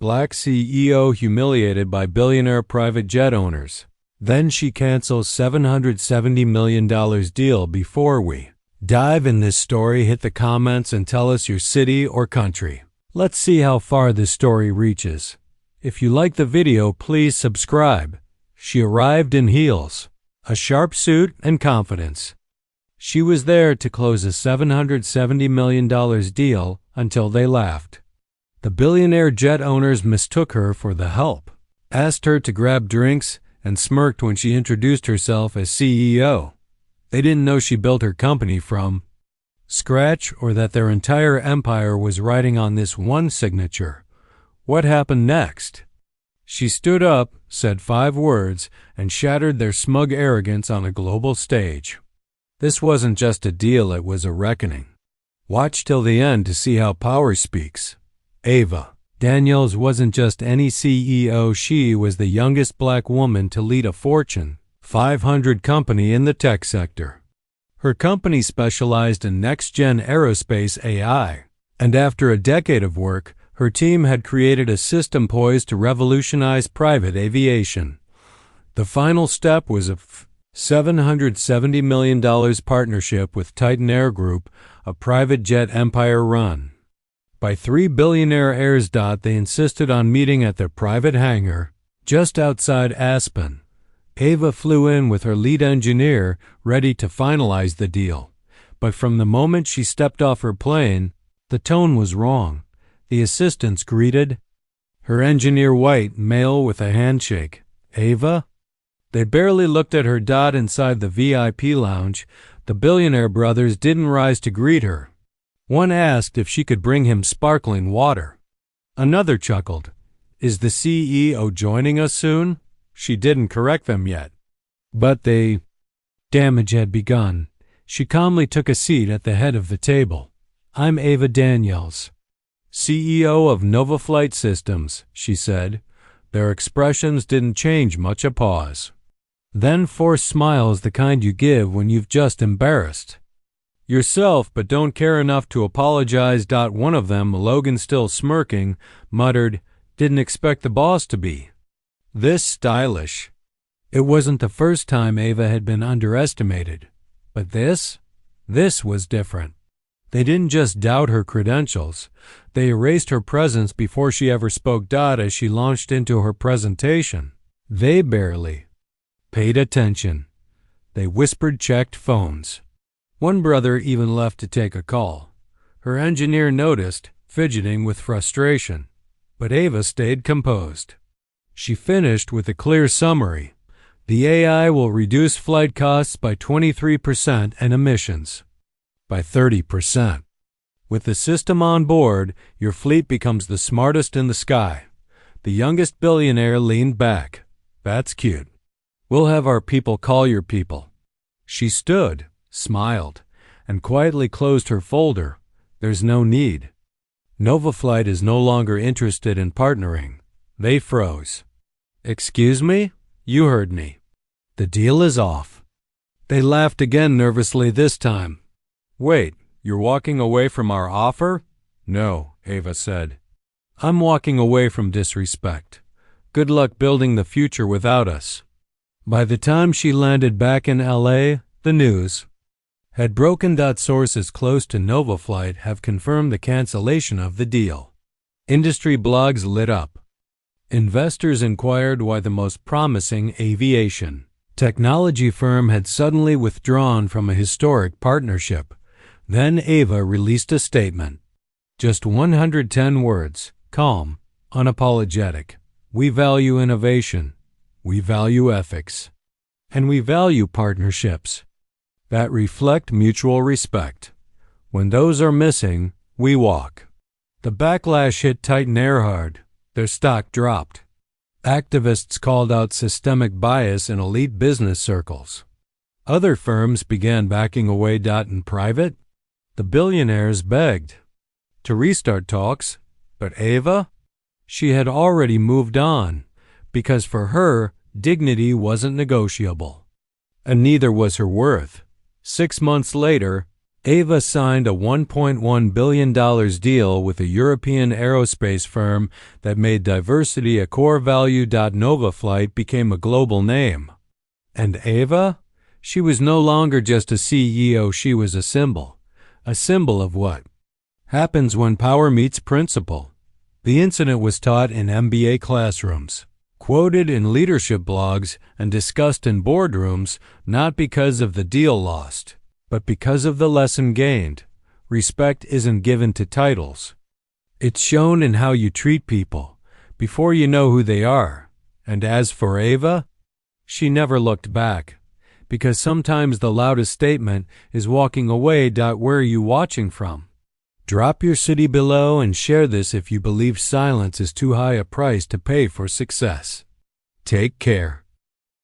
Black CEO humiliated by billionaire private jet owners. Then she cancels $770 million deal. Before we dive in this story, hit the comments and tell us your city or country. Let's see how far this story reaches. If you like the video, please subscribe. She arrived in heels, a sharp suit, and confidence. She was there to close a $770 million deal until they laughed. The billionaire jet owners mistook her for the help, asked her to grab drinks, and smirked when she introduced herself as CEO. They didn't know she built her company from scratch or that their entire empire was riding on this one signature. What happened next? She stood up, said 5 words, and shattered their smug arrogance on a global stage. This wasn't just a deal, it was a reckoning. Watch till the end to see how power speaks. Ava Daniels wasn't just any CEO, she was the youngest black woman to lead a Fortune 500 company in the tech sector. Her company specialized in next-gen aerospace AI, and after a decade of work, her team had created a system poised to revolutionize private aviation. The final step was a $770 million partnership with Titan Air Group, a private jet empire run by 3 billionaire heirs. They insisted on meeting at their private hangar just outside Aspen. Ava flew in with her lead engineer, ready to finalize the deal. But from the moment she stepped off her plane, the tone was wrong. The assistants greeted her engineer white, male with a handshake. Ava? They barely looked at her. Inside the VIP lounge, the billionaire brothers didn't rise to greet her. One asked if she could bring him sparkling water. Another chuckled. Is the CEO joining us soon? She didn't correct them yet. But the damage had begun. She calmly took a seat at the head of the table. I'm Ava Daniels, CEO of Nova Flight Systems, she said. Their expressions didn't change much. A pause. Then forced smiles, the kind you give when you've just embarrassed yourself but don't care enough to apologize. One of them, Logan, still smirking, muttered, didn't expect the boss to be this stylish. It wasn't the first time Ava had been underestimated, but this was different. They didn't just doubt her credentials, they erased her presence before she ever spoke. As she launched into her presentation, they barely paid attention. They whispered, checked phones. One brother even left to take a call. Her engineer noticed, fidgeting with frustration, but Ava stayed composed. She finished with a clear summary. The AI will reduce flight costs by 23% and emissions by 30%. With the system on board, your fleet becomes the smartest in the sky. The youngest billionaire leaned back. That's cute. We'll have our people call your people. She stood, smiled, and quietly closed her folder. There's no need. NovaFlight is no longer interested in partnering. They froze. Excuse me? You heard me. The deal is off. They laughed again, nervously this time. Wait, you're walking away from our offer? No, Ava said. I'm walking away from disrespect. Good luck building the future without us. By the time she landed back in LA, the news had broken. Sources close to NovaFlight have confirmed the cancellation of the deal. Industry blogs lit up. Investors inquired why the most promising aviation technology firm had suddenly withdrawn from a historic partnership. Then Ava released a statement. Just 110 words, calm, unapologetic. We value innovation. We value ethics. And we value partnerships that reflect mutual respect. When those are missing, we walk. The backlash hit Titan Air hard. Their stock dropped. Activists called out systemic bias in elite business circles. Other firms began backing away. In private, the billionaires begged to restart talks, but Ava? She had already moved on, because for her, dignity wasn't negotiable. And neither was her worth. 6 months later, Ava signed a $1.1 billion deal with a European aerospace firm that made diversity a core value. Nova Flight became a global name. And Ava? She was no longer just a CEO, she was a symbol. A symbol of what happens when power meets principle. The incident was taught in MBA classrooms, quoted in leadership blogs, and discussed in boardrooms, not because of the deal lost, but because of the lesson gained. Respect isn't given to titles. It's shown in how you treat people, before you know who they are. And as for Ava, she never looked back, because sometimes the loudest statement is walking away. Where are you watching from? Drop your city below and share this if you believe silence is too high a price to pay for success. Take care.